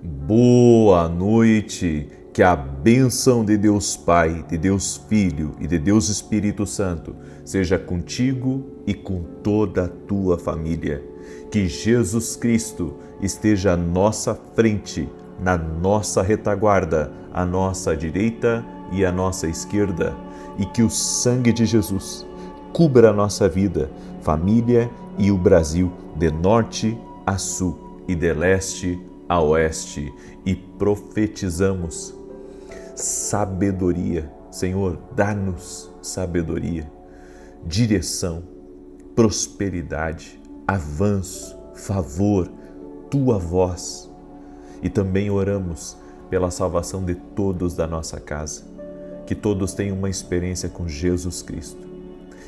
Boa noite, que a bênção de Deus Pai, de Deus Filho e de Deus Espírito Santo seja contigo e com toda a tua família. Que Jesus Cristo esteja à nossa frente, na nossa retaguarda, à nossa direita e à nossa esquerda, e que o sangue de Jesus cubra a nossa vida, família e o Brasil de norte a sul e de leste a oeste, e profetizamos sabedoria. Senhor, dá-nos sabedoria, direção, prosperidade, avanço, favor, tua voz. E também oramos pela salvação de todos da nossa casa, que todos tenham uma experiência com Jesus Cristo,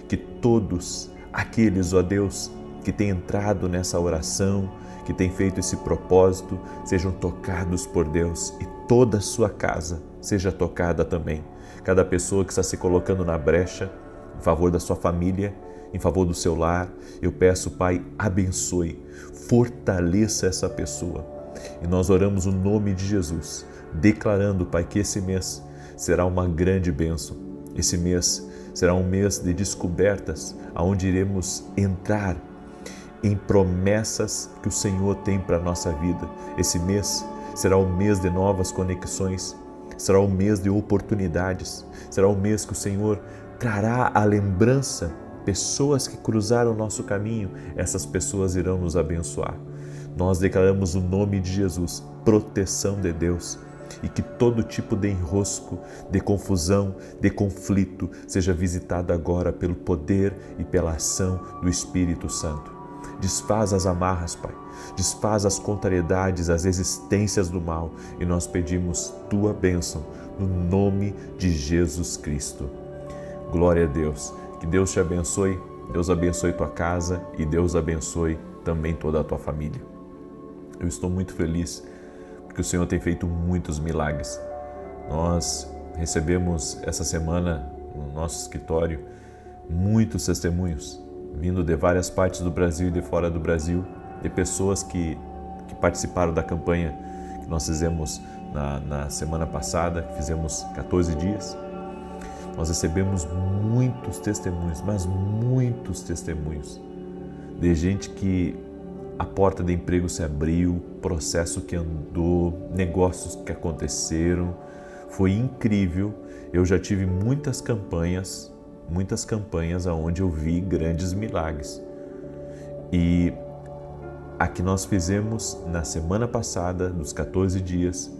que todos aqueles, ó Deus, que têm entrado nessa oração, que têm feito esse propósito, sejam tocados por Deus e toda a sua casa seja tocada também. Cada pessoa que está se colocando na brecha em favor da sua família, em favor do seu lar, eu peço, Pai, abençoe, fortaleça essa pessoa. E nós oramos o nome de Jesus, declarando, Pai, que esse mês será uma grande bênção. Esse mês será um mês de descobertas, onde iremos entrar em promessas que o Senhor tem para a nossa vida. Esse mês será um mês de novas conexões, será um mês de oportunidades, será um mês que o Senhor trará à lembrança pessoas que cruzaram o nosso caminho. Essas pessoas irão nos abençoar. Nós declaramos o nome de Jesus, proteção de Deus, e que todo tipo de enrosco, de confusão, de conflito seja visitado agora pelo poder e pela ação do Espírito Santo. Desfaz as amarras, Pai, desfaz as contrariedades, as existências do mal, e nós pedimos tua bênção no nome de Jesus Cristo. Glória a Deus. Que Deus te abençoe, Deus abençoe tua casa e Deus abençoe também toda a tua família. Eu estou muito feliz porque o Senhor tem feito muitos milagres. Nós recebemos essa semana no nosso escritório muitos testemunhos vindo de várias partes do Brasil e de fora do Brasil, de pessoas que participaram da campanha que nós fizemos na semana passada, que fizemos 14 dias. Nós recebemos muitos testemunhos, mas muitos testemunhos de gente que a porta de emprego se abriu, processo que andou, negócios que aconteceram. Foi incrível. Eu já tive muitas campanhas onde eu vi grandes milagres. E a que nós fizemos na semana passada, dos 14 dias,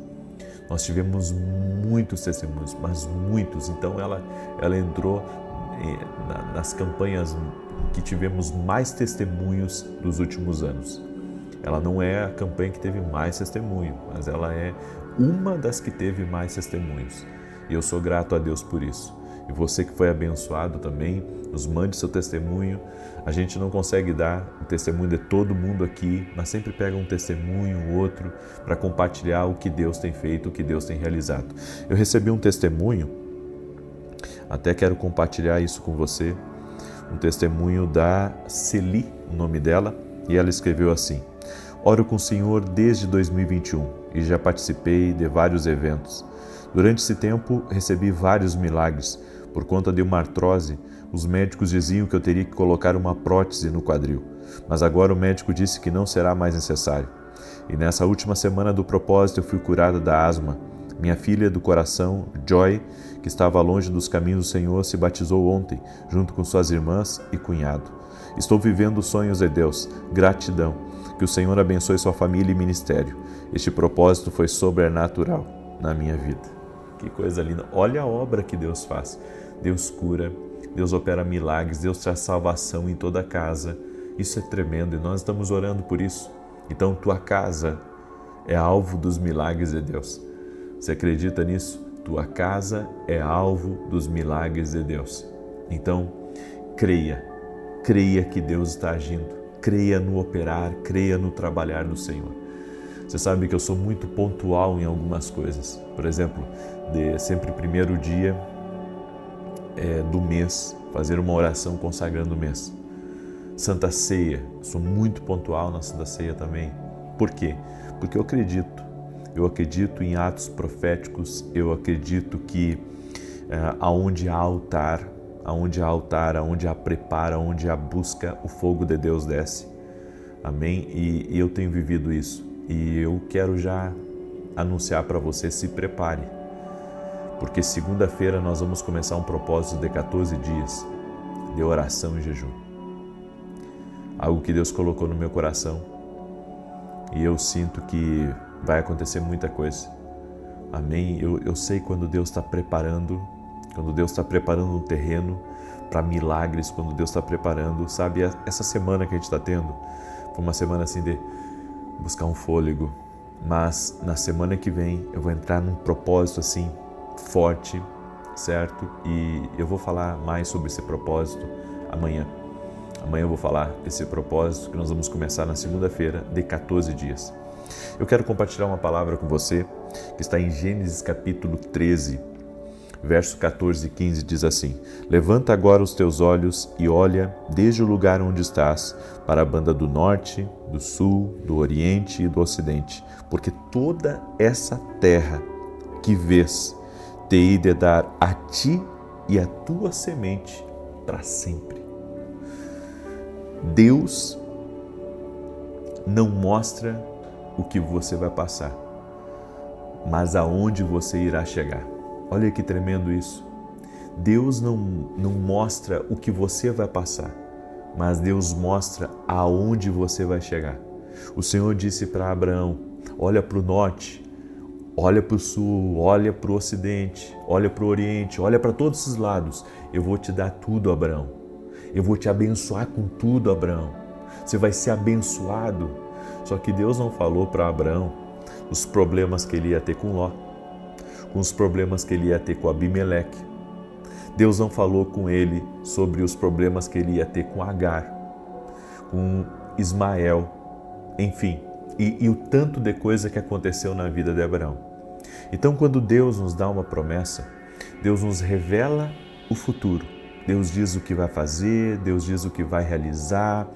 nós tivemos muitos testemunhos, mas muitos. Então ela entrou nas campanhas que tivemos mais testemunhos dos últimos anos. Ela não é a campanha que teve mais testemunho, mas ela é uma das que teve mais testemunhos. E eu sou grato a Deus por isso. E você que foi abençoado também, nos mande seu testemunho. A gente não consegue dar o testemunho de todo mundo aqui, mas sempre pega um testemunho, outro, para compartilhar o que Deus tem feito, o que Deus tem realizado. Eu recebi um testemunho, até quero compartilhar isso com você, um testemunho da Celi, o nome dela, e ela escreveu assim: oro com o Senhor desde 2021 e já participei de vários eventos. Durante esse tempo recebi vários milagres. Por conta de uma artrose, os médicos diziam que eu teria que colocar uma prótese no quadril, mas agora o médico disse que não será mais necessário. E nessa última semana do propósito eu fui curada da asma. Minha filha do coração, Joy, que estava longe dos caminhos do Senhor, se batizou ontem, junto com suas irmãs e cunhado. Estou vivendo os sonhos de Deus. Gratidão. Que o Senhor abençoe sua família e ministério. Este propósito foi sobrenatural na minha vida. Que coisa linda. Olha a obra que Deus faz. Deus cura, Deus opera milagres, Deus traz salvação em toda a casa. Isso é tremendo e nós estamos orando por isso. Então, tua casa é alvo dos milagres de Deus. Você acredita nisso? Tua casa é alvo dos milagres de Deus. Então, creia que Deus está agindo. Creia no operar, creia no trabalhar do Senhor. Você sabe que eu sou muito pontual em algumas coisas. Por exemplo, de sempre primeiro dia do mês, fazer uma oração consagrando o mês. Santa Ceia, sou muito pontual na Santa Ceia também. Por quê? Porque eu acredito Eu acredito em atos proféticos, eu acredito que aonde há altar, aonde há preparo, aonde há busca, o fogo de Deus desce. Amém? E eu tenho vivido isso. E eu quero já anunciar para você, se prepare. Porque segunda-feira nós vamos começar um propósito de 14 dias de oração e jejum. Algo que Deus colocou no meu coração. E eu sinto que vai acontecer muita coisa. Amém? Eu sei quando Deus está preparando um terreno para milagres, quando Deus está preparando, sabe? Essa semana que a gente está tendo foi uma semana assim de buscar um fôlego, mas na semana que vem eu vou entrar num propósito assim forte, certo? E eu vou falar mais sobre esse propósito amanhã. Amanhã eu vou falar desse propósito que nós vamos começar na segunda-feira de 14 dias. Eu quero compartilhar uma palavra com você que está em Gênesis capítulo 13, verso 14 e 15, diz assim: Levanta agora os teus olhos e olha desde o lugar onde estás para a banda do norte, do sul, do oriente e do ocidente, porque toda essa terra que vês te hei de dar a ti e a tua semente para sempre. Deus não mostra o que você vai passar, mas aonde você irá chegar. Olha que tremendo isso. Deus não mostra o que você vai passar, mas Deus mostra aonde você vai chegar. O Senhor disse para Abraão: olha para o norte, olha para o sul, olha para o ocidente, olha para o oriente, olha para todos esses lados. Eu vou te dar tudo, Abraão. Eu vou te abençoar com tudo, Abraão. Você vai ser abençoado. Só que Deus não falou para Abraão os problemas que ele ia ter com Ló, com os problemas que ele ia ter com Abimeleque. Deus não falou com ele sobre os problemas que ele ia ter com Agar, com Ismael, enfim, e o tanto de coisa que aconteceu na vida de Abraão. Então, quando Deus nos dá uma promessa, Deus nos revela o futuro. Deus diz o que vai fazer, Deus diz o que vai realizar,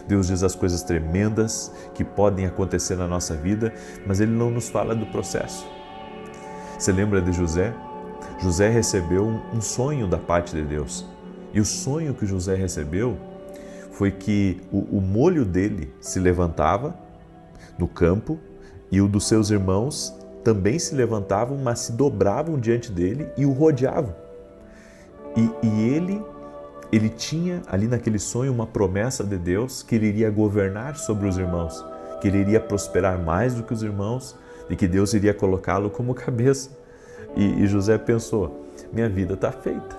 Deus diz as coisas tremendas que podem acontecer na nossa vida, mas Ele não nos fala do processo. Você lembra de José? José recebeu um sonho da parte de Deus. E o sonho que José recebeu foi que o molho dele se levantava no campo e o dos seus irmãos também se levantavam, mas se dobravam diante dele e o rodeavam. E ele tinha ali naquele sonho uma promessa de Deus que ele iria governar sobre os irmãos, que ele iria prosperar mais do que os irmãos e que Deus iria colocá-lo como cabeça. E José pensou: minha vida está feita,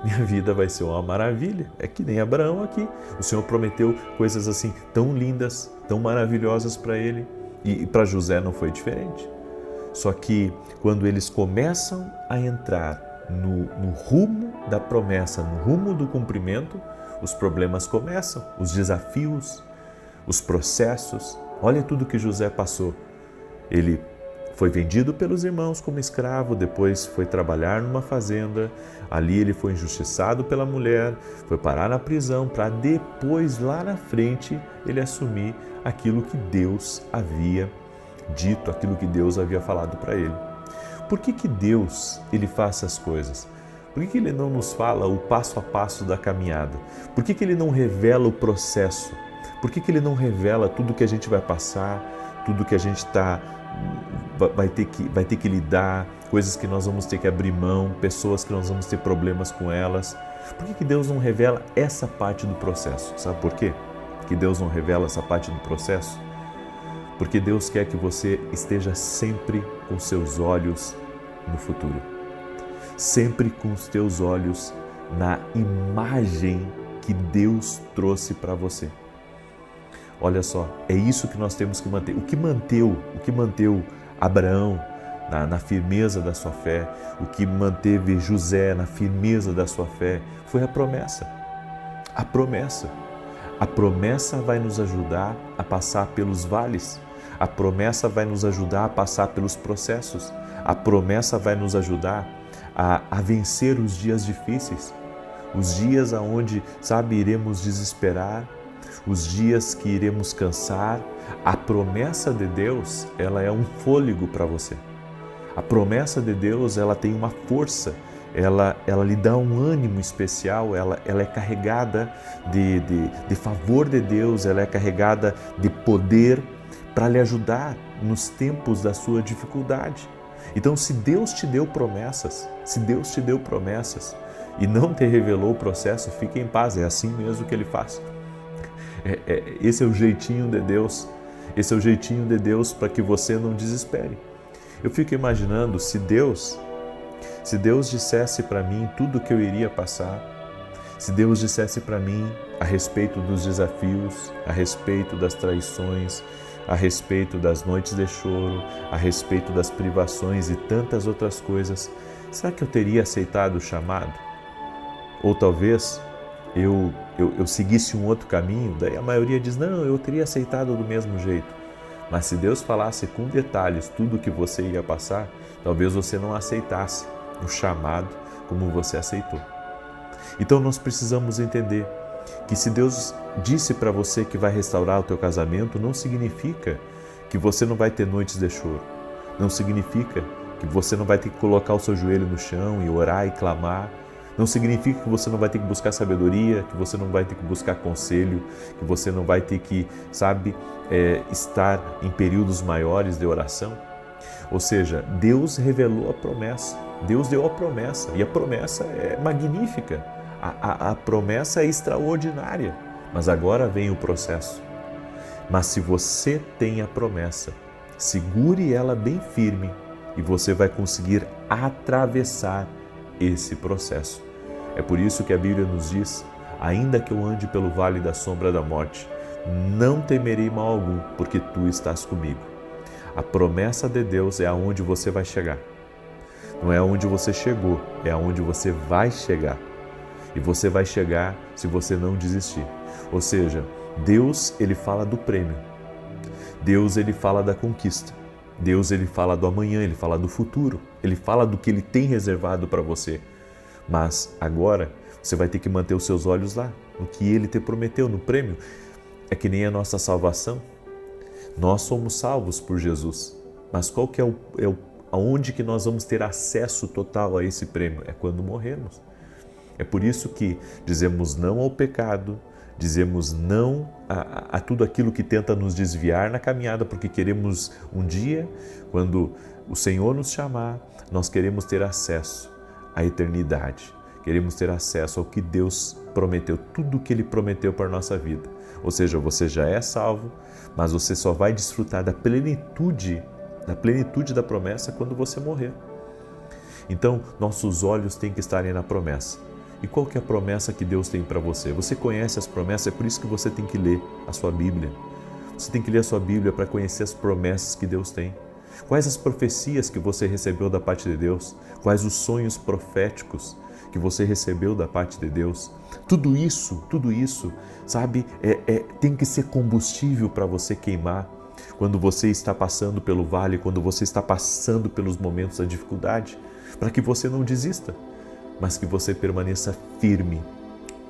minha vida vai ser uma maravilha. É que nem Abraão aqui, o Senhor prometeu coisas assim tão lindas, tão maravilhosas para ele, e para José não foi diferente. Só que quando eles começam a entrar no rumo da promessa, no rumo do cumprimento, os problemas começam, os desafios, os processos. Olha tudo que José passou. Ele foi vendido pelos irmãos como escravo, depois foi trabalhar numa fazenda, ali ele foi injustiçado pela mulher, foi parar na prisão para depois, lá na frente, ele assumir aquilo que Deus havia dito, aquilo que Deus havia falado para ele. Por que Deus ele faz essas coisas? Por que Ele não nos fala o passo a passo da caminhada? Por que Ele não revela o processo? Por que Ele não revela tudo que a gente vai passar, tudo que a gente vai ter que lidar, coisas que nós vamos ter que abrir mão, pessoas que nós vamos ter problemas com elas? Por que Deus não revela essa parte do processo? Sabe por quê que Deus não revela essa parte do processo? Porque Deus quer que você esteja sempre com seus olhos no futuro. Sempre com os teus olhos na imagem que Deus trouxe para você. Olha só, é isso que nós temos que manter. O que manteve Abraão na firmeza da sua fé, o que manteve José na firmeza da sua fé, foi a promessa. A promessa. A promessa vai nos ajudar a passar pelos vales. A promessa vai nos ajudar a passar pelos processos. A promessa vai nos ajudar a vencer os dias difíceis. Os dias onde, iremos desesperar. os dias que iremos cansar, a promessa de Deus, ela é um fôlego para você. A promessa de Deus, ela tem uma força, ela lhe dá um ânimo especial, ela é carregada de favor de Deus, ela é carregada de poder para lhe ajudar nos tempos da sua dificuldade. Então, se Deus te deu promessas, e não te revelou o processo, fique em paz, é assim mesmo que Ele faz. Esse é o jeitinho de Deus, esse é o jeitinho de Deus para que você não desespere. Eu fico imaginando se Deus dissesse para mim tudo o que eu iria passar, se Deus dissesse para mim a respeito dos desafios, a respeito das traições, a respeito das noites de choro, a respeito das privações e tantas outras coisas, será que eu teria aceitado o chamado? Ou talvez eu seguisse um outro caminho, daí a maioria diz, não, eu teria aceitado do mesmo jeito. Mas se Deus falasse com detalhes tudo o que você ia passar, talvez você não aceitasse o chamado como você aceitou. Então nós precisamos entender que se Deus disse para você que vai restaurar o teu casamento, não significa que você não vai ter noites de choro. Não significa que você não vai ter que colocar o seu joelho no chão e orar e clamar. Não significa que você não vai ter que buscar sabedoria, que você não vai ter que buscar conselho, que você não vai ter que, estar em períodos maiores de oração. Ou seja, Deus revelou a promessa, Deus deu a promessa e a promessa é magnífica, a promessa é extraordinária, mas agora vem o processo. Mas se você tem a promessa, segure ela bem firme e você vai conseguir atravessar esse processo. É por isso que a Bíblia nos diz, ainda que eu ande pelo vale da sombra da morte, não temerei mal algum, porque tu estás comigo. A promessa de Deus é aonde você vai chegar. Não é aonde você chegou, é aonde você vai chegar. E você vai chegar se você não desistir. Ou seja, Deus, Ele fala do prêmio. Deus, Ele fala da conquista. Deus, Ele fala do amanhã, Ele fala do futuro. Ele fala do que Ele tem reservado para você. Mas agora você vai ter que manter os seus olhos lá, no que Ele te prometeu, no prêmio. É que nem a nossa salvação. Nós somos salvos por Jesus. Mas qual que aonde que nós vamos ter acesso total a esse prêmio? É quando morrermos. É por isso que dizemos não ao pecado, dizemos não a tudo aquilo que tenta nos desviar na caminhada, porque queremos um dia, quando o Senhor nos chamar, nós queremos ter acesso à eternidade. Queremos ter acesso ao que Deus prometeu, tudo o que Ele prometeu para a nossa vida. Ou seja, você já é salvo, mas você só vai desfrutar da plenitude da promessa quando você morrer. Então, nossos olhos têm que estarem na promessa. E qual que é a promessa que Deus tem para você? Você conhece as promessas, é por isso que você tem que ler a sua Bíblia. Você tem que ler a sua Bíblia para conhecer as promessas que Deus tem. Quais as profecias que você recebeu da parte de Deus? Quais os sonhos proféticos que você recebeu da parte de Deus? Tudo isso, tem que ser combustível para você queimar quando você está passando pelo vale, quando você está passando pelos momentos da dificuldade, para que você não desista, mas que você permaneça firme,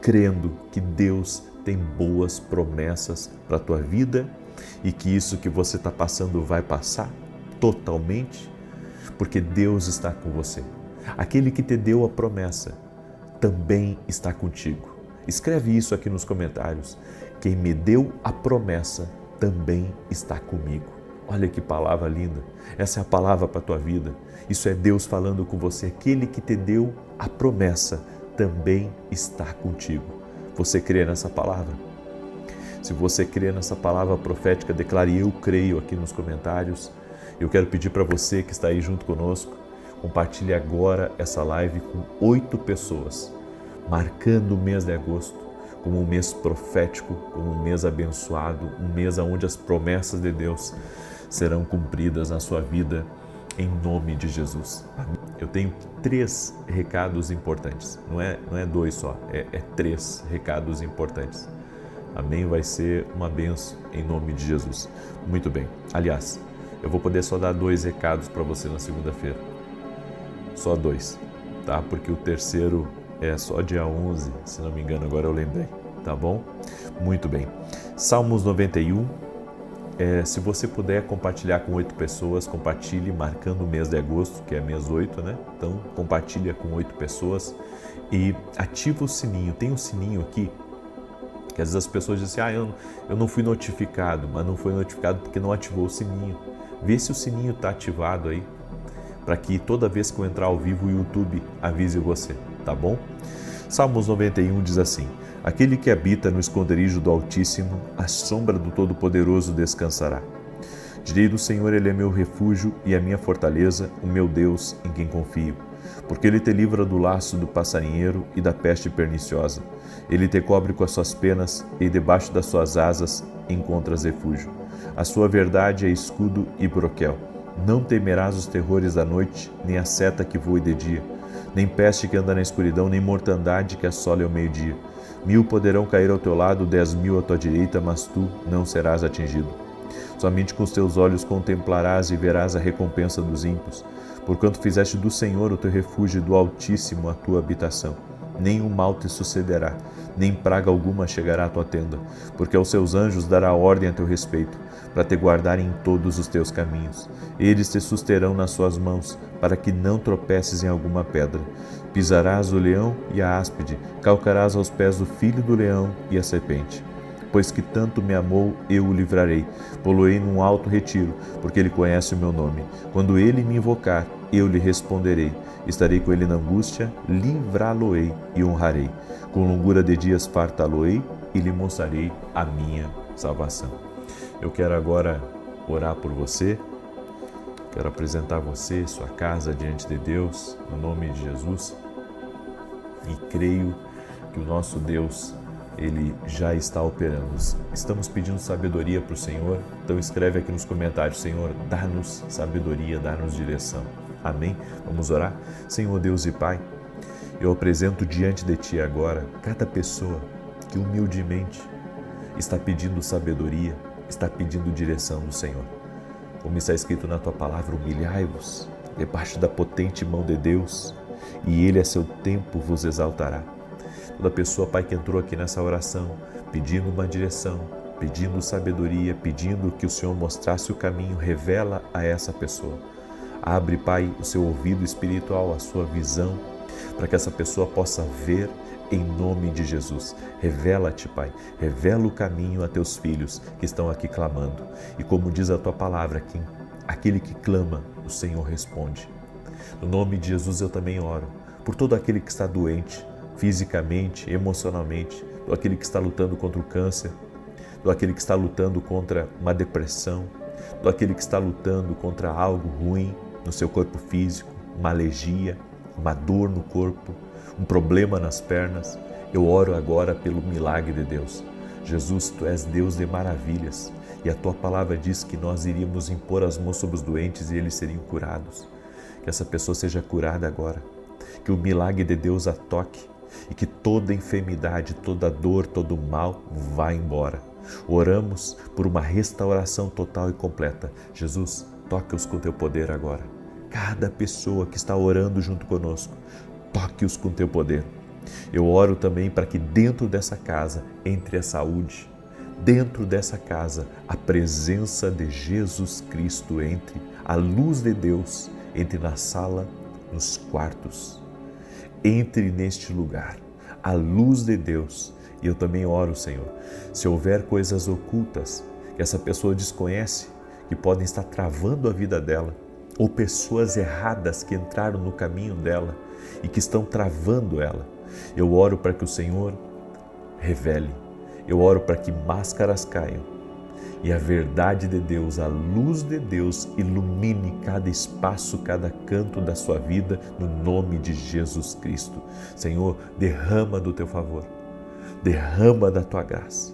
crendo que Deus tem boas promessas para a tua vida e que isso que você está passando vai passar totalmente, porque Deus está com você. Aquele que te deu a promessa também está contigo. Escreve isso aqui nos comentários. Quem me deu a promessa também está comigo. Olha que palavra linda. Essa é a palavra para a tua vida. Isso é Deus falando com você. Aquele que te deu a promessa também está contigo. Você crê nessa palavra? Se você crê nessa palavra profética, declare eu creio aqui nos comentários. Eu quero pedir para você que está aí junto conosco, compartilhe agora essa live com 8 pessoas, marcando o mês de agosto como um mês profético, como um mês abençoado, um mês onde as promessas de Deus serão cumpridas na sua vida, em nome de Jesus. Eu tenho 3 recados importantes, não é 2 só, é 3 recados importantes. Amém? Vai ser uma bênção em nome de Jesus. Muito bem. Aliás, eu vou poder só dar 2 recados para você na segunda-feira. Só 2, tá? Porque o terceiro é só dia 11, se não me engano, agora eu lembrei. tá bom? Muito bem. Salmos 91. Se você puder compartilhar com 8 pessoas, compartilhe marcando o mês de agosto, que é mês 8, né? Então, compartilha com 8 pessoas e ativa o sininho. Tem um sininho aqui, que às vezes as pessoas dizem assim, eu não fui notificado, mas não foi notificado porque não ativou o sininho. Vê se o sininho está ativado aí, para que toda vez que eu entrar ao vivo o YouTube avise você, tá bom? Salmos 91 diz assim: aquele que habita no esconderijo do Altíssimo, à sombra do Todo-Poderoso descansará. Direi do Senhor, Ele é meu refúgio e a minha fortaleza, o meu Deus em quem confio. Porque Ele te livra do laço do passarinheiro e da peste perniciosa. Ele te cobre com as suas penas e debaixo das suas asas encontras refúgio. A sua verdade é escudo e broquel. Não temerás os terrores da noite, nem a seta que voe de dia, nem peste que anda na escuridão, nem mortandade que assole ao meio-dia. 1000 poderão cair ao teu lado, 10.000 à tua direita, mas tu não serás atingido. Somente com os teus olhos contemplarás e verás a recompensa dos ímpios, porquanto fizeste do Senhor o teu refúgio e do Altíssimo a tua habitação. Nenhum mal te sucederá, nem praga alguma chegará à tua tenda, porque aos seus anjos dará ordem a teu respeito, para te guardarem em todos os teus caminhos. Eles te susterão nas suas mãos, para que não tropeces em alguma pedra. Pisarás o leão e a áspide, calcarás aos pés o filho do leão e a serpente. Pois que tanto me amou, eu o livrarei, pô-lo-ei num alto retiro, porque ele conhece o meu nome. Quando ele me invocar, eu lhe responderei. Estarei com ele na angústia, livrá-lo-ei e honrarei. Com longura de dias fartá-lo-ei e lhe mostrarei a minha salvação. Eu quero agora orar por você, quero apresentar você, sua casa diante de Deus, no nome de Jesus, e creio que o nosso Deus, Ele já está operando. Estamos pedindo sabedoria para o Senhor, então escreve aqui nos comentários: Senhor, dá-nos sabedoria, dá-nos direção. Amém? Vamos orar? Senhor Deus e Pai, eu apresento diante de Ti agora cada pessoa que humildemente está pedindo sabedoria, está pedindo direção do Senhor. Como está escrito na Tua palavra, humilhai-vos debaixo da potente mão de Deus, e Ele a seu tempo vos exaltará. Toda pessoa, Pai, que entrou aqui nessa oração, pedindo uma direção, pedindo sabedoria, pedindo que o Senhor mostrasse o caminho, revela a essa pessoa. Abre, Pai, o seu ouvido espiritual, a sua visão, para que essa pessoa possa ver em nome de Jesus. Revela-te, Pai, revela o caminho a teus filhos que estão aqui clamando. E como diz a tua palavra, aquele que clama, o Senhor responde. No nome de Jesus eu também oro por todo aquele que está doente, fisicamente, emocionalmente, do aquele que está lutando contra o câncer, do aquele que está lutando contra uma depressão, do aquele que está lutando contra algo ruim no seu corpo físico, uma alergia, uma dor no corpo, um problema nas pernas. Eu oro agora pelo milagre de Deus. Jesus, Tu és Deus de maravilhas e a Tua palavra diz que nós iríamos impor as mãos sobre os doentes e eles seriam curados. Que essa pessoa seja curada agora, que o milagre de Deus a toque e que toda enfermidade, toda dor, todo mal vá embora. Oramos por uma restauração total e completa. Jesus, toque-os com Teu poder agora. Cada pessoa que está orando junto conosco, toque-os com Teu poder. Eu oro também para que dentro dessa casa entre a saúde, dentro dessa casa a presença de Jesus Cristo entre, a luz de Deus entre na sala, nos quartos. Entre neste lugar, a luz de Deus. E eu também oro, Senhor, se houver coisas ocultas que essa pessoa desconhece, que podem estar travando a vida dela, ou pessoas erradas que entraram no caminho dela e que estão travando ela, eu oro para que o Senhor revele, eu oro para que máscaras caiam e a verdade de Deus, a luz de Deus ilumine cada espaço, cada canto da sua vida, no nome de Jesus Cristo. Senhor, derrama do Teu favor, derrama da Tua graça.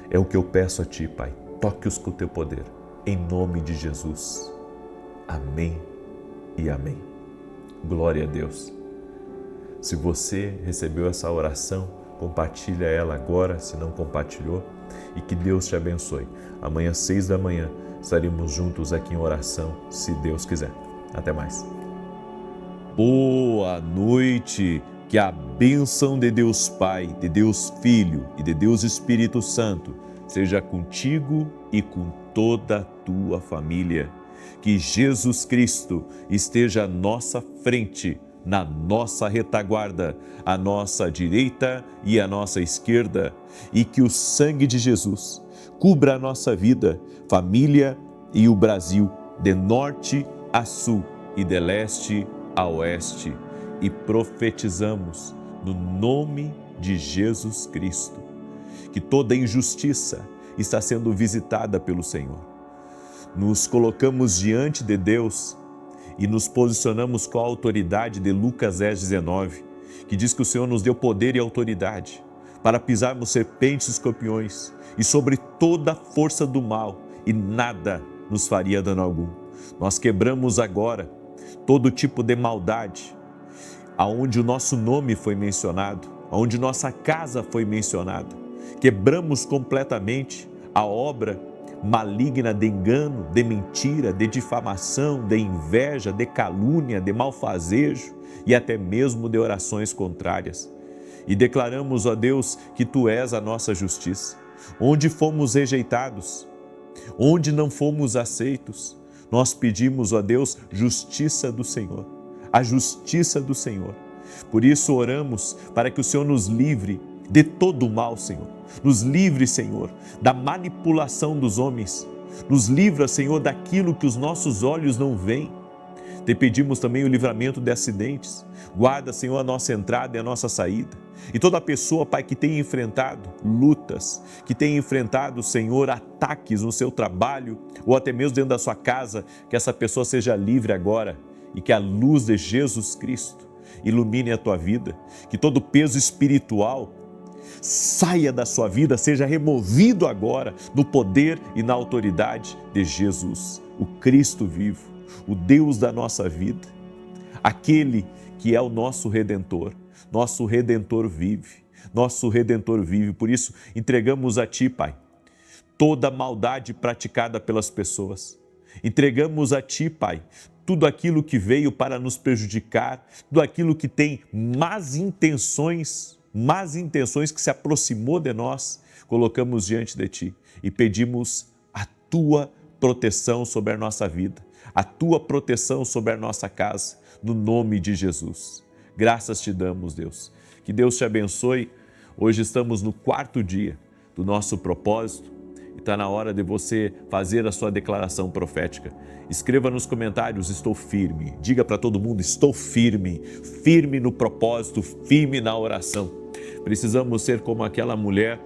É o que eu peço a Ti, Pai. Toque-os com o Teu poder, em nome de Jesus. Amém e amém. Glória a Deus. Se você recebeu essa oração, compartilha ela agora, se não compartilhou, e que Deus te abençoe. Amanhã, 6 da manhã, estaremos juntos aqui em oração, se Deus quiser. Até mais. Boa noite, Que a bênção de Deus Pai, de Deus Filho e de Deus Espírito Santo seja contigo e com toda a tua família. Que Jesus Cristo esteja à nossa frente, na nossa retaguarda, à nossa direita e à nossa esquerda, e que o sangue de Jesus cubra a nossa vida, família e o Brasil, de norte a sul e de leste a oeste. E profetizamos no nome de Jesus Cristo que toda injustiça está sendo visitada pelo Senhor. Nos colocamos diante de Deus e nos posicionamos com a autoridade de Lucas 10:19, que diz que o Senhor nos deu poder e autoridade para pisarmos serpentes e escorpiões e sobre toda a força do mal, e nada nos faria dano algum. Nós quebramos agora todo tipo de maldade, aonde o nosso nome foi mencionado, aonde nossa casa foi mencionada. Quebramos completamente a obra maligna de engano, de mentira, de difamação, de inveja, de calúnia, de malfazejo e até mesmo de orações contrárias. E declaramos, ó Deus, que Tu és a nossa justiça. Onde fomos rejeitados, onde não fomos aceitos, nós pedimos, ó Deus, justiça do Senhor, a justiça do Senhor. Por isso oramos para que o Senhor nos livre de todo o mal, Senhor. Nos livre, Senhor, da manipulação dos homens. Nos livra, Senhor, daquilo que os nossos olhos não veem. Te pedimos também o livramento de acidentes. Guarda, Senhor, a nossa entrada e a nossa saída. E toda pessoa, Pai, que tenha enfrentado lutas, que tenha enfrentado, Senhor, ataques no seu trabalho ou até mesmo dentro da sua casa, que essa pessoa seja livre agora e que a luz de Jesus Cristo ilumine a tua vida. Que todo peso espiritual saia da sua vida, seja removido agora no poder e na autoridade de Jesus, o Cristo vivo, o Deus da nossa vida, aquele que é o nosso Redentor. Nosso Redentor vive, nosso Redentor vive. Por isso, entregamos a Ti, Pai, toda maldade praticada pelas pessoas. Entregamos a Ti, Pai, tudo aquilo que veio para nos prejudicar, tudo aquilo que tem más intenções que se aproximou de nós, colocamos diante de Ti e pedimos a Tua proteção sobre a nossa vida, a Tua proteção sobre a nossa casa, no nome de Jesus. Graças te damos, Deus. Que Deus te abençoe. Hoje estamos no 4º dia do nosso propósito e está na hora de você fazer a sua declaração profética. Escreva nos comentários, estou firme. Diga para todo mundo, estou firme. Firme no propósito, firme na oração. Precisamos ser como aquela mulher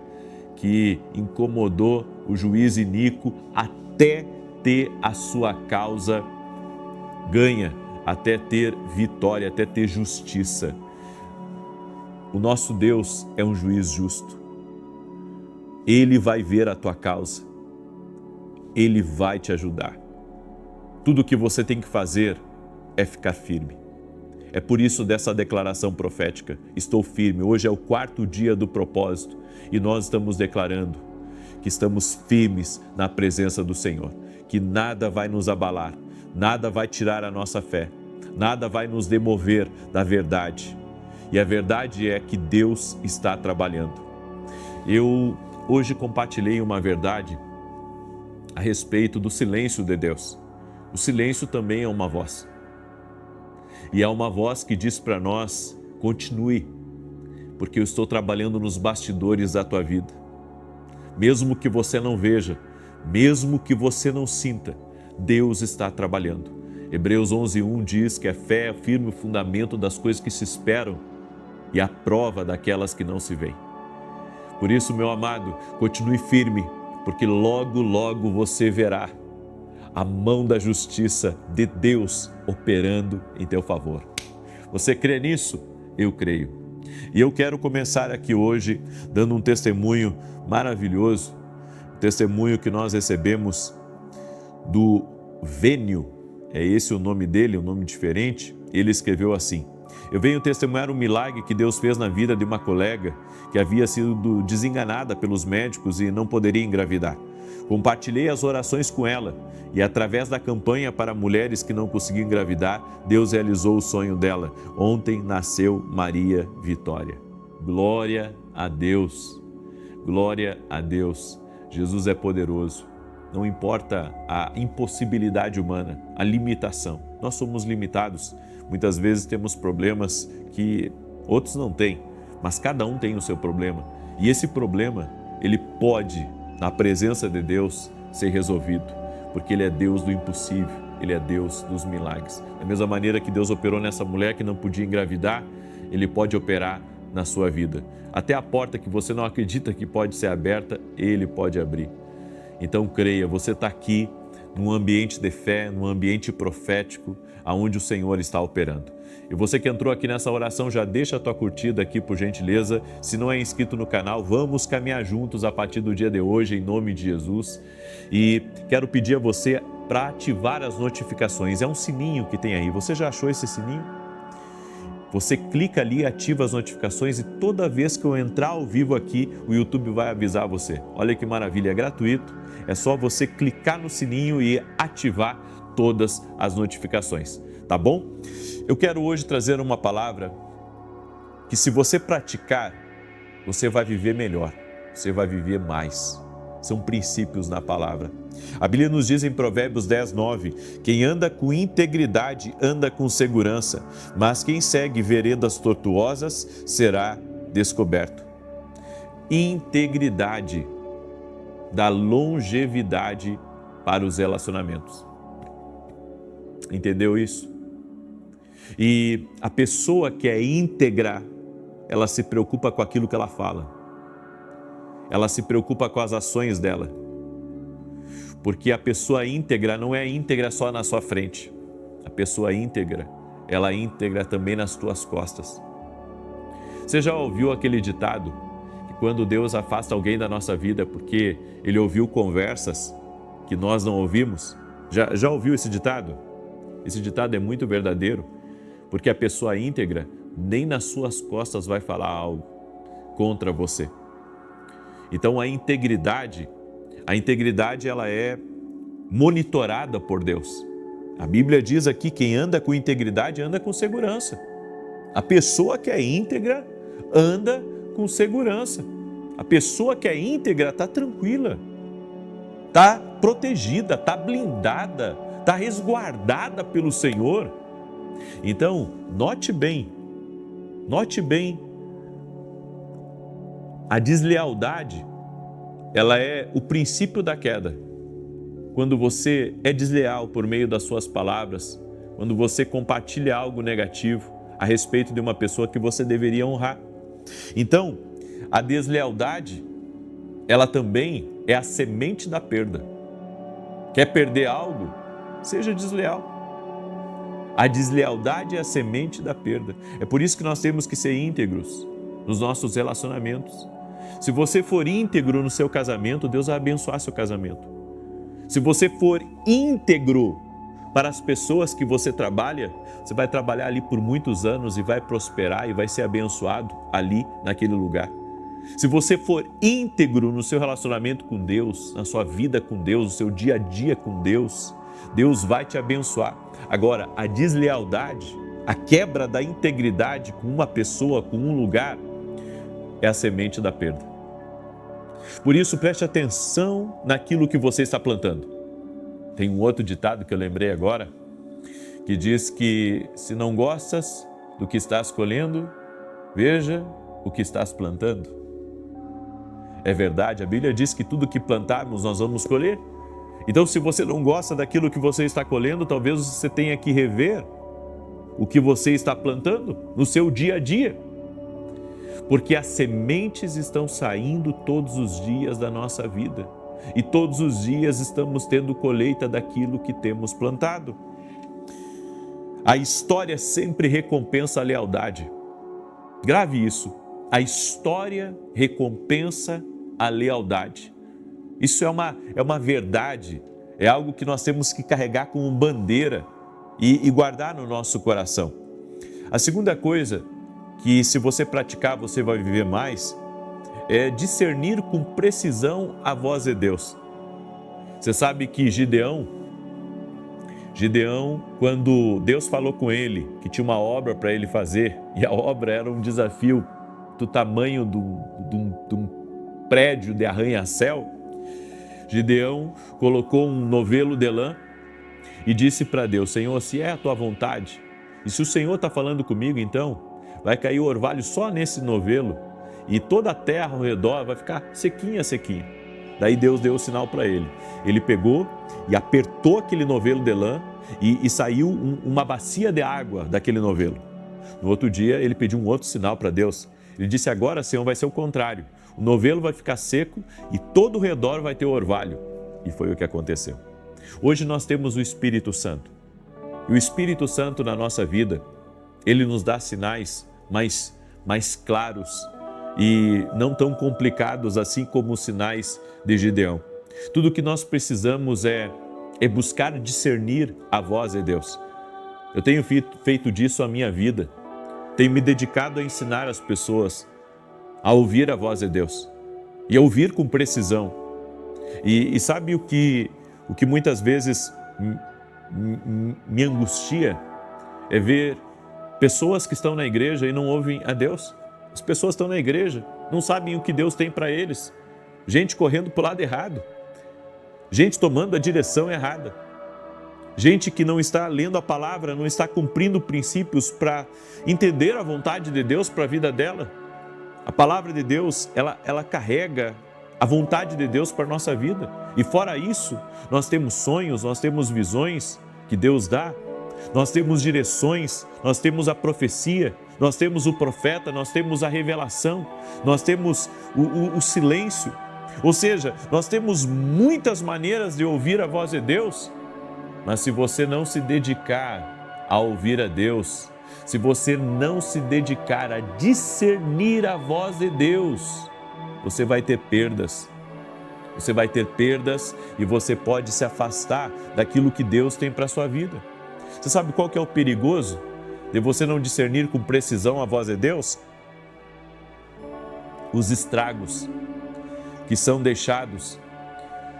que incomodou o juiz iníquo até ter a sua causa ganha, até ter vitória, até ter justiça. O nosso Deus é um juiz justo. Ele vai ver a tua causa. Ele vai te ajudar. Tudo o que você tem que fazer é ficar firme. É por isso dessa declaração profética. Estou firme. Hoje é o 4º dia do propósito e nós estamos declarando que estamos firmes na presença do Senhor, que nada vai nos abalar, nada vai tirar a nossa fé, nada vai nos demover da verdade. E a verdade é que Deus está trabalhando. Eu hoje compartilhei uma verdade a respeito do silêncio de Deus. O silêncio também é uma voz. E é uma voz que diz para nós, continue, porque eu estou trabalhando nos bastidores da tua vida. Mesmo que você não veja, mesmo que você não sinta, Deus está trabalhando. Hebreus 11:1 diz que a fé é o firme fundamento das coisas que se esperam e a prova daquelas que não se veem. Por isso, meu amado, continue firme, porque logo, logo você verá a mão da justiça de Deus operando em teu favor. Você crê nisso? Eu creio. E eu quero começar aqui hoje dando um testemunho maravilhoso, um testemunho que nós recebemos do Vênio, é esse o nome dele, um nome diferente. Ele escreveu assim: eu venho testemunhar um milagre que Deus fez na vida de uma colega que havia sido desenganada pelos médicos e não poderia engravidar. Compartilhei as orações com ela e através da campanha para mulheres que não conseguiam engravidar, Deus realizou o sonho dela. Ontem nasceu Maria Vitória. Glória a Deus, glória a Deus. Jesus é poderoso. Não importa a impossibilidade humana, a limitação. Nós somos limitados. Muitas vezes temos problemas que outros não têm, mas cada um tem o seu problema. E esse problema, ele pode, na presença de Deus, ser resolvido, porque Ele é Deus do impossível, Ele é Deus dos milagres. Da mesma maneira que Deus operou nessa mulher que não podia engravidar, Ele pode operar na sua vida. Até a porta que você não acredita que pode ser aberta, Ele pode abrir. Então creia, você está aqui num ambiente de fé, num ambiente profético, aonde o Senhor está operando. E você que entrou aqui nessa oração, já deixa a tua curtida aqui, por gentileza. Se não é inscrito no canal, vamos caminhar juntos a partir do dia de hoje, em nome de Jesus. E quero pedir a você para ativar as notificações. É um sininho que tem aí. Você já achou esse sininho? Você clica ali, ativa as notificações e toda vez que eu entrar ao vivo aqui, o YouTube vai avisar você. Olha que maravilha, é gratuito. É só você clicar no sininho e ativar todas as notificações, tá bom? Eu quero hoje trazer uma palavra que, se você praticar, você vai viver melhor, você vai viver mais. São princípios na palavra. A Bíblia nos diz em Provérbios 10, 9, quem anda com integridade anda com segurança, mas quem segue veredas tortuosas será descoberto. Integridade dá longevidade para os relacionamentos. Entendeu isso? E a pessoa que é íntegra, ela se preocupa com aquilo que ela fala. Ela se preocupa com as ações dela. Porque a pessoa íntegra não é íntegra só na sua frente. A pessoa íntegra, ela é íntegra também nas tuas costas. Você já ouviu aquele ditado que quando Deus afasta alguém da nossa vida porque ele ouviu conversas que nós não ouvimos? Já ouviu esse ditado? Esse ditado é muito verdadeiro, porque a pessoa íntegra nem nas suas costas vai falar algo contra você. Então a integridade ela é monitorada por Deus. A Bíblia diz aqui, quem anda com integridade anda com segurança. A pessoa que é íntegra anda com segurança. A pessoa que é íntegra está tranquila, está protegida, está blindada, está resguardada pelo Senhor. Então, note bem, a deslealdade, ela é o princípio da queda. Quando você é desleal por meio das suas palavras, quando você compartilha algo negativo a respeito de uma pessoa que você deveria honrar. Então, a deslealdade, ela também é a semente da perda. Quer perder algo? Seja desleal. A deslealdade é a semente da perda. É por isso que nós temos que ser íntegros nos nossos relacionamentos. Se você for íntegro no seu casamento, Deus vai abençoar seu casamento. Se você for íntegro para as pessoas que você trabalha, você vai trabalhar ali por muitos anos e vai prosperar e vai ser abençoado ali naquele lugar. Se você for íntegro no seu relacionamento com Deus, na sua vida com Deus, no seu dia a dia com Deus, Deus vai te abençoar. Agora, a deslealdade, a quebra da integridade com uma pessoa, com um lugar, é a semente da perda. Por isso, preste atenção naquilo que você está plantando. Tem um outro ditado que eu lembrei agora, que diz que se não gostas do que estás colhendo, veja o que estás plantando. É verdade, a Bíblia diz que tudo que plantarmos nós vamos colher. Então, se você não gosta daquilo que você está colhendo, talvez você tenha que rever o que você está plantando no seu dia a dia. Porque as sementes estão saindo todos os dias da nossa vida. E todos os dias estamos tendo colheita daquilo que temos plantado. A história sempre recompensa a lealdade. Grave isso. A história recompensa a lealdade. Isso é uma verdade, é algo que nós temos que carregar como bandeira e guardar no nosso coração. A segunda coisa que, se você praticar, você vai viver mais, é discernir com precisão a voz de Deus. Você sabe que Gideão, quando Deus falou com ele que tinha uma obra para ele fazer, e a obra era um desafio do tamanho de um prédio de arranha-céu, Gideão colocou um novelo de lã e disse para Deus: Senhor, se é a tua vontade, e se o Senhor está falando comigo, então vai cair o orvalho só nesse novelo e toda a terra ao redor vai ficar sequinha, sequinha. Daí Deus deu o sinal para ele. Ele pegou e apertou aquele novelo de lã e saiu uma bacia de água daquele novelo. No outro dia ele pediu um outro sinal para Deus. Ele disse: agora, Senhor, vai ser o contrário. O novelo vai ficar seco e todo o redor vai ter orvalho. E foi o que aconteceu. Hoje nós temos o Espírito Santo. E o Espírito Santo na nossa vida, ele nos dá sinais mais claros e não tão complicados assim como os sinais de Gideão. Tudo o que nós precisamos é buscar discernir a voz de Deus. Eu tenho feito disso a minha vida. Tenho me dedicado a ensinar as pessoas a ouvir a voz de Deus e a ouvir com precisão. E sabe o que muitas vezes me angustia? É ver pessoas que estão na igreja e não ouvem a Deus. As pessoas estão na igreja, não sabem o que Deus tem para eles. Gente correndo para o lado errado. Gente tomando a direção errada. Gente que não está lendo a palavra, não está cumprindo princípios para entender a vontade de Deus para a vida dela. A palavra de Deus, ela carrega a vontade de Deus para a nossa vida. E fora isso, nós temos sonhos, nós temos visões que Deus dá. Nós temos direções, nós temos a profecia, nós temos o profeta, nós temos a revelação, nós temos o silêncio. Ou seja, nós temos muitas maneiras de ouvir a voz de Deus, mas se você não se dedicar a ouvir a Deus, se você não se dedicar a discernir a voz de Deus, você vai ter perdas. Você vai ter perdas e você pode se afastar daquilo que Deus tem para a sua vida. Você sabe qual que é o perigoso de você não discernir com precisão a voz de Deus? Os estragos que são deixados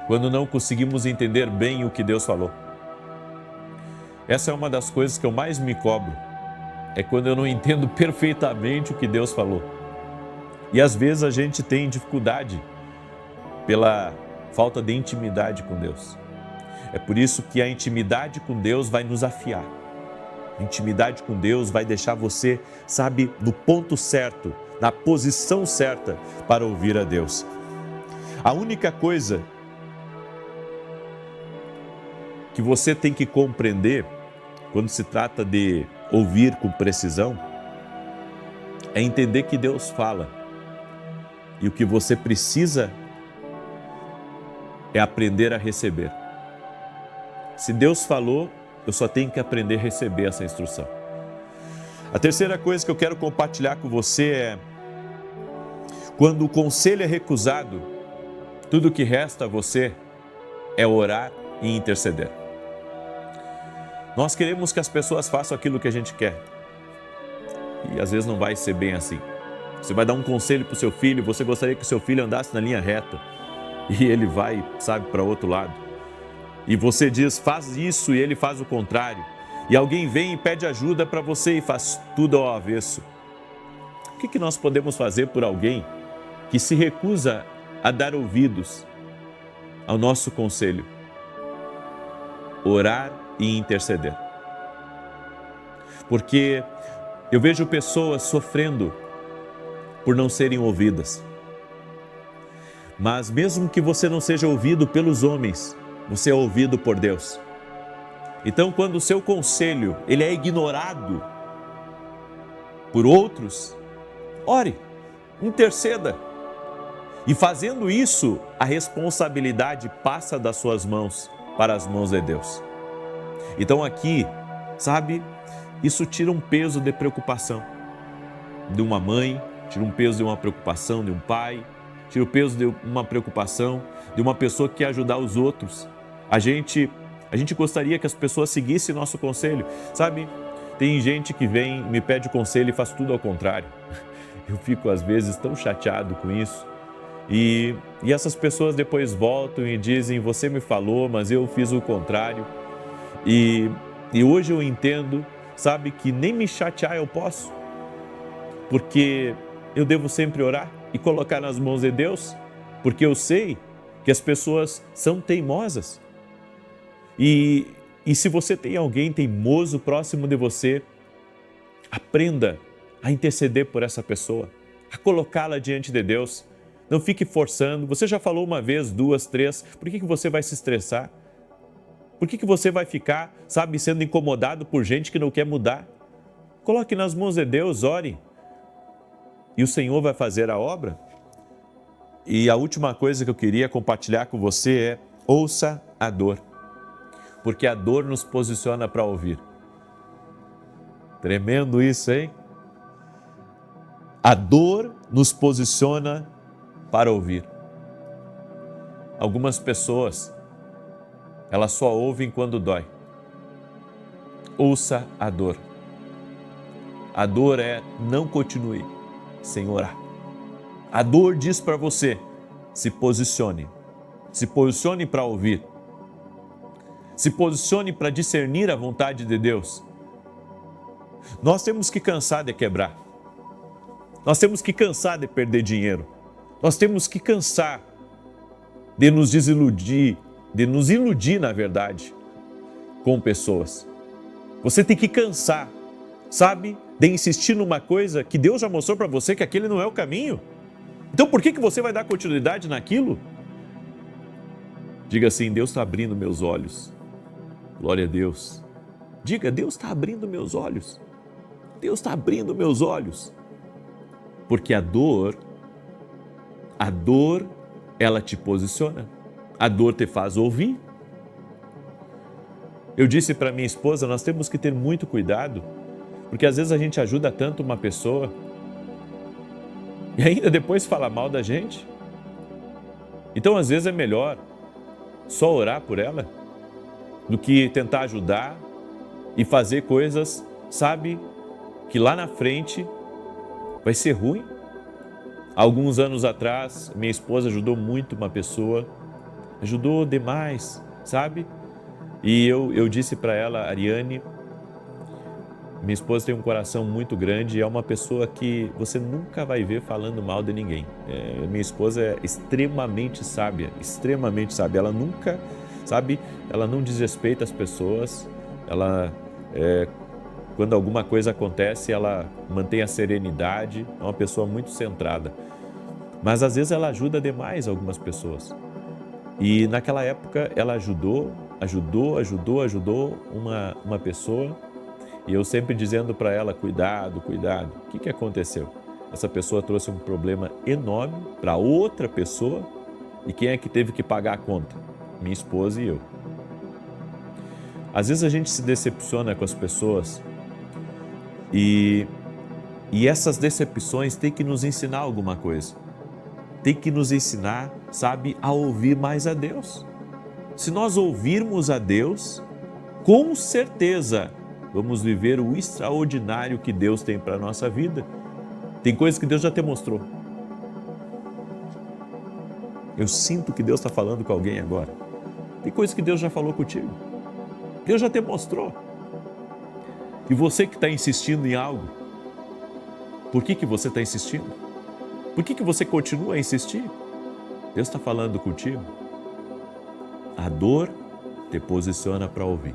quando não conseguimos entender bem o que Deus falou. Essa é uma das coisas que eu mais me cobro, é quando eu não entendo perfeitamente o que Deus falou. E às vezes a gente tem dificuldade pela falta de intimidade com Deus. É por isso que a intimidade com Deus vai nos afiar. A intimidade com Deus vai deixar você, sabe, no ponto certo, na posição certa para ouvir a Deus. A única coisa que você tem que compreender quando se trata de ouvir com precisão é entender que Deus fala. E o que você precisa é aprender a receber. Se Deus falou, eu só tenho que aprender a receber essa instrução. A terceira coisa que eu quero compartilhar com você é: quando o conselho é recusado, tudo o que resta a você é orar e interceder. Nós queremos que as pessoas façam aquilo que a gente quer. E às vezes não vai ser bem assim. Você vai dar um conselho para o seu filho, você gostaria que o seu filho andasse na linha reta. E ele vai, sabe, para o outro lado. E você diz: faz isso, e ele faz o contrário. E alguém vem e pede ajuda para você e faz tudo ao avesso. O que nós podemos fazer por alguém que se recusa a dar ouvidos ao nosso conselho? Orar e interceder. Porque eu vejo pessoas sofrendo por não serem ouvidas. Mas mesmo que você não seja ouvido pelos homens, você é ouvido por Deus. Então, quando o seu conselho ele é ignorado por outros, ore, interceda. E fazendo isso, a responsabilidade passa das suas mãos para as mãos de Deus. Então aqui, sabe, isso tira um peso de preocupação de uma mãe, tira um peso de uma preocupação de um pai, tira o peso de uma preocupação de uma pessoa que quer ajudar os outros. A gente gostaria que as pessoas seguissem nosso conselho. Sabe, tem gente que vem, me pede conselho e faz tudo ao contrário. Eu fico às vezes tão chateado com isso. E essas pessoas depois voltam e dizem, você me falou, mas eu fiz o contrário. E hoje eu entendo, sabe, que nem me chatear eu posso, porque eu devo sempre orar e colocar nas mãos de Deus, porque eu sei que as pessoas são teimosas. E se você tem alguém teimoso próximo de você, aprenda a interceder por essa pessoa, a colocá-la diante de Deus. Não fique forçando. Você já falou uma vez, duas, três, por que você vai se estressar? Por que você vai ficar, sabe, sendo incomodado por gente que não quer mudar? Coloque nas mãos de Deus, ore. E o Senhor vai fazer a obra. E a última coisa que eu queria compartilhar com você é, ouça a dor. Porque a dor nos posiciona para ouvir. Tremendo isso, hein? A dor nos posiciona para ouvir. Algumas pessoas, elas só ouvem quando dói. Ouça a dor. A dor é não continue sem orar. A dor diz para você, se posicione. Se posicione para ouvir. Se posicione para discernir a vontade de Deus. Nós temos que cansar de quebrar. Nós temos que cansar de perder dinheiro. Nós temos que cansar de nos desiludir, de nos iludir, na verdade, com pessoas. Você tem que cansar, sabe, de insistir numa coisa que Deus já mostrou para você que aquele não é o caminho. Então por que você vai dar continuidade naquilo? Diga assim, Deus está abrindo meus olhos. Glória a Deus. Diga, Deus está abrindo meus olhos. Deus está abrindo meus olhos. Porque a dor, ela te posiciona. A dor te faz ouvir. Eu disse para minha esposa, nós temos que ter muito cuidado, porque às vezes a gente ajuda tanto uma pessoa e ainda depois fala mal da gente. Então às vezes é melhor só orar por ela do que tentar ajudar e fazer coisas, sabe, que lá na frente vai ser ruim. Alguns anos atrás, minha esposa ajudou muito uma pessoa, ajudou demais, sabe? E eu disse para ela, Ariane, minha esposa tem um coração muito grande e é uma pessoa que você nunca vai ver falando mal de ninguém. Minha esposa é extremamente sábia. Ela nunca, sabe, ela não desrespeita as pessoas, quando alguma coisa acontece, ela mantém a serenidade, é uma pessoa muito centrada. Mas às vezes ela ajuda demais algumas pessoas. E naquela época ela ajudou uma pessoa, e eu sempre dizendo para ela, cuidado. O que aconteceu? Essa pessoa trouxe um problema enorme para outra pessoa, e quem é que teve que pagar a conta? Minha esposa e eu. Às vezes a gente se decepciona com as pessoas, e essas decepções têm que nos ensinar alguma coisa. Tem que nos ensinar, sabe, a ouvir mais a Deus. Se nós ouvirmos a Deus, com certeza vamos viver o extraordinário que Deus tem para a nossa vida. Tem coisas que Deus já te mostrou. Eu sinto que Deus está falando com alguém agora. Tem coisas que Deus já falou contigo. Deus já te mostrou. E você que está insistindo em algo, por que você está insistindo? Por que você continua a insistir? Deus está falando contigo. A dor te posiciona para ouvir.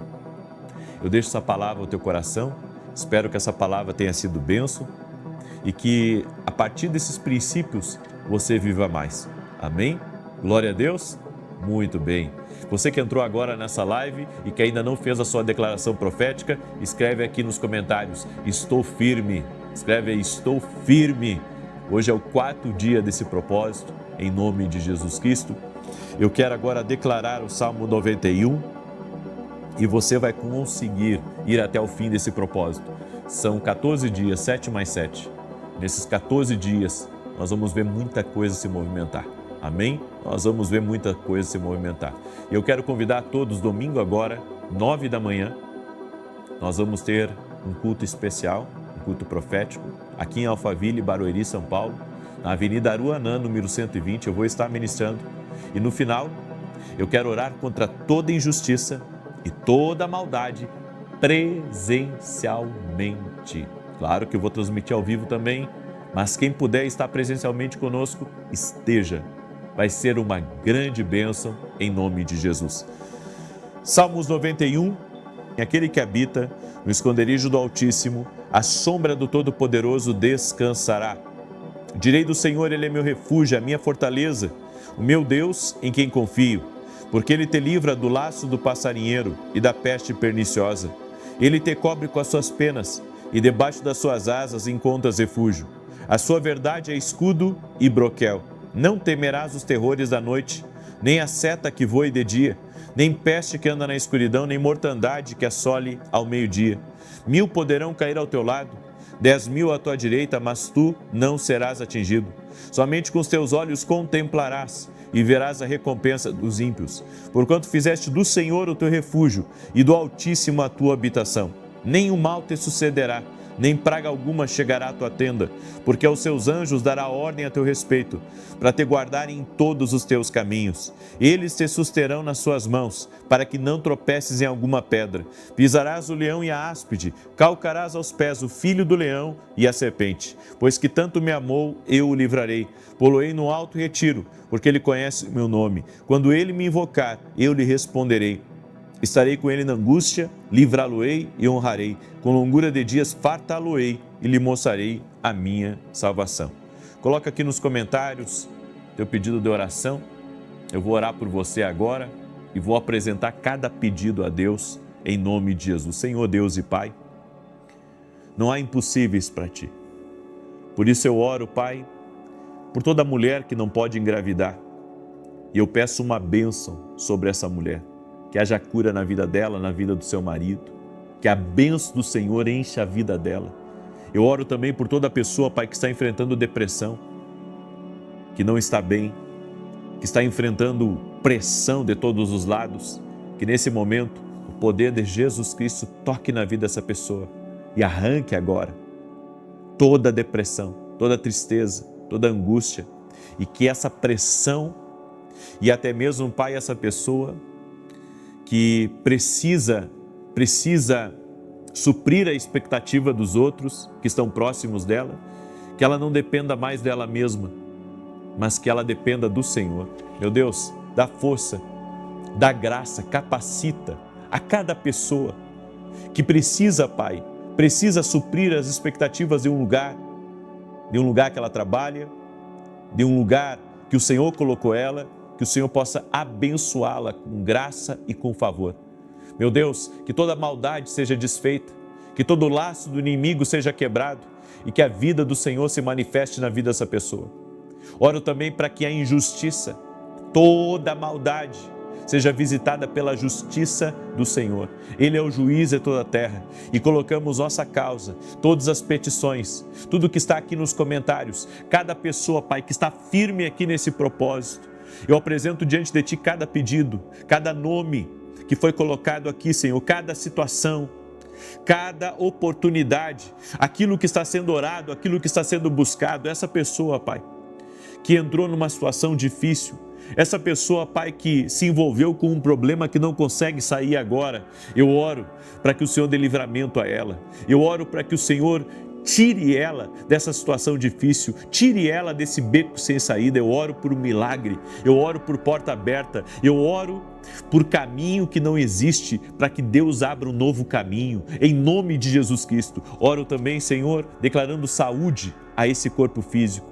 Eu deixo essa palavra ao teu coração, espero que essa palavra tenha sido bênção e que a partir desses princípios você viva mais. Amém? Glória a Deus? Muito bem. Você que entrou agora nessa live e que ainda não fez a sua declaração profética, escreve aqui nos comentários, estou firme. Escreve aí, estou firme. Hoje é o 4º dia desse propósito, em nome de Jesus Cristo. Eu quero agora declarar o Salmo 91 e você vai conseguir ir até o fim desse propósito. São 14 dias, 7 mais 7. Nesses 14 dias, nós vamos ver muita coisa se movimentar. Amém? Nós vamos ver muita coisa se movimentar. Eu quero convidar todos, domingo agora, 9 da manhã, nós vamos ter um culto especial, um culto profético, aqui em Alphaville, Barueri, São Paulo. na Avenida Aruanã, número 120, eu vou estar ministrando. E no final, eu quero orar contra toda injustiça e toda maldade presencialmente. Claro que eu vou transmitir ao vivo também, mas quem puder estar presencialmente conosco, esteja. Vai ser uma grande bênção em nome de Jesus. Salmos 91, aquele que habita no esconderijo do Altíssimo, à sombra do Todo-Poderoso descansará. Direi do Senhor, Ele é meu refúgio, a minha fortaleza, o meu Deus em quem confio, porque Ele te livra do laço do passarinheiro e da peste perniciosa. Ele te cobre com as suas penas e debaixo das suas asas encontras refúgio. A sua verdade é escudo e broquel. Não temerás os terrores da noite, nem a seta que voe de dia, nem peste que anda na escuridão, nem mortandade que assole ao meio-dia. 1000 poderão cair ao teu lado, 10.000 à tua direita, mas tu não serás atingido. Somente com os teus olhos contemplarás e verás a recompensa dos ímpios, porquanto fizeste do Senhor o teu refúgio e do Altíssimo a tua habitação. Nenhum mal te sucederá, nem praga alguma chegará à tua tenda, porque aos seus anjos dará ordem a teu respeito, para te guardarem em todos os teus caminhos. Eles te susterão nas suas mãos, para que não tropeces em alguma pedra. Pisarás o leão e a áspide, calcarás aos pés o filho do leão e a serpente. Pois que tanto me amou, eu o livrarei. Poloei no alto retiro, porque ele conhece o meu nome. Quando ele me invocar, eu lhe responderei. Estarei com ele na angústia, livrá-lo-ei e honrarei. Com longura de dias fartá-lo-ei e lhe mostrarei a minha salvação. Coloca aqui nos comentários teu pedido de oração. Eu vou orar por você agora e vou apresentar cada pedido a Deus em nome de Jesus. Senhor Deus e Pai, não há impossíveis para ti. Por isso eu oro, Pai, por toda mulher que não pode engravidar. E eu peço uma bênção sobre essa mulher. Que haja cura na vida dela, na vida do seu marido. Que a bênção do Senhor encha a vida dela. Eu oro também por toda pessoa, Pai, que está enfrentando depressão, que não está bem, que está enfrentando pressão de todos os lados. Que nesse momento o poder de Jesus Cristo toque na vida dessa pessoa e arranque agora toda a depressão, toda a tristeza, toda a angústia. E que essa pressão e até mesmo, Pai, essa pessoa que precisa suprir a expectativa dos outros que estão próximos dela, que ela não dependa mais dela mesma, mas que ela dependa do Senhor. Meu Deus, dá força, dá graça, capacita a cada pessoa que precisa, Pai, precisa suprir as expectativas de um lugar que ela trabalha, de um lugar que o Senhor colocou ela, que o Senhor possa abençoá-la com graça e com favor. Meu Deus, que toda maldade seja desfeita, que todo laço do inimigo seja quebrado e que a vida do Senhor se manifeste na vida dessa pessoa. Oro também para que a injustiça, toda a maldade, seja visitada pela justiça do Senhor. Ele é o juiz de toda a terra e colocamos nossa causa, todas as petições, tudo que está aqui nos comentários, cada pessoa, Pai, que está firme aqui nesse propósito. Eu apresento diante de Ti cada pedido, cada nome que foi colocado aqui, Senhor, cada situação, cada oportunidade, aquilo que está sendo orado, aquilo que está sendo buscado. Essa pessoa, Pai, que entrou numa situação difícil, essa pessoa, Pai, que se envolveu com um problema que não consegue sair agora, eu oro para que o Senhor dê livramento a ela. Eu oro para que o Senhor tire ela dessa situação difícil, tire ela desse beco sem saída. Eu oro por um milagre, eu oro por porta aberta, eu oro por caminho que não existe, para que Deus abra um novo caminho, em nome de Jesus Cristo. Oro também, Senhor, declarando saúde a esse corpo físico,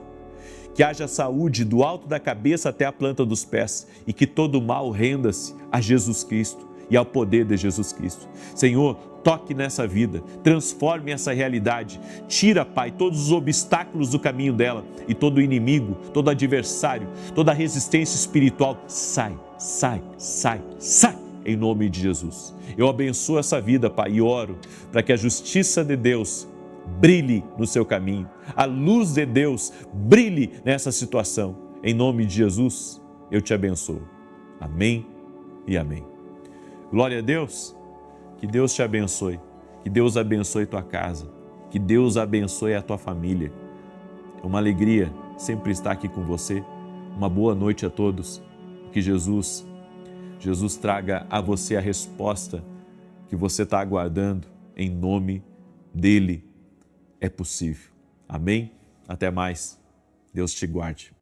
que haja saúde do alto da cabeça até a planta dos pés e que todo mal renda-se a Jesus Cristo e ao poder de Jesus Cristo. Senhor, toque nessa vida, transforme essa realidade, tira, Pai, todos os obstáculos do caminho dela e todo inimigo, todo adversário, toda resistência espiritual, sai, em nome de Jesus. Eu abençoo essa vida, Pai, e oro para que a justiça de Deus brilhe no seu caminho, a luz de Deus brilhe nessa situação. Em nome de Jesus, eu te abençoo. Amém e amém. Glória a Deus. Que Deus te abençoe, que Deus abençoe tua casa, que Deus abençoe a tua família. É uma alegria sempre estar aqui com você. Uma boa noite a todos. Que Jesus traga a você a resposta que você está aguardando. Em nome dele é possível. Amém? Até mais. Deus te guarde.